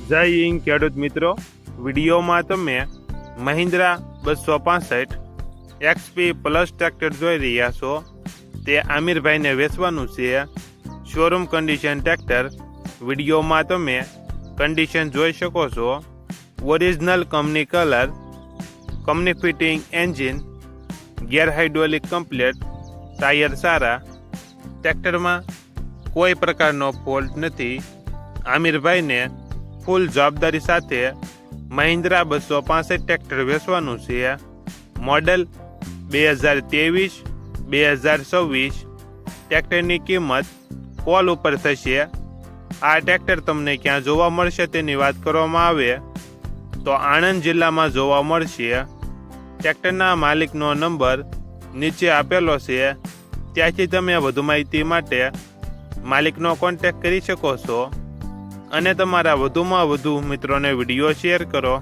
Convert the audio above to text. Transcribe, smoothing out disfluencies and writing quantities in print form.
જય હિન્દ ખેડૂત મિત્રો, વિડીયોમાં તમે મહિન્દ્રા 265 XP પ્લસ ટ્રેક્ટર જોઈ રહ્યા છો. તે આમિરભાઈને વેચવાનું છે. Showroom condition tractor. વિડીયોમાં તમે કન્ડિશન જોઈ શકો છો. Original company colour, company fitting engine, gear hydraulic complete, tyre સારા. ટ્રેક્ટરમાં કોઈ પ્રકારનો ફોલ્ટ નથી. આમિરભાઈને ફૂલ જવાબદારી સાથે મહિન્દ્રા 265 ટ્રેક્ટર વેચવાનું છે. મોડલ 2023-2026. ટ્રેક્ટરની કિંમત કોલ ઉપર થશે. આ ટ્રેક્ટર તમને ક્યાં જોવા મળશે તેની વાત કરવામાં આવે તો આણંદ જિલ્લામાં જોવા મળશે. ટ્રેક્ટરના માલિકનો નંબર નીચે આપેલો છે, ત્યાંથી તમે વધુ માહિતી માટે માલિકનો કોન્ટેક્ટ કરી શકો છો અને તમારા વધુમાં વધુ મિત્રોને વિડીયો શેર કરો.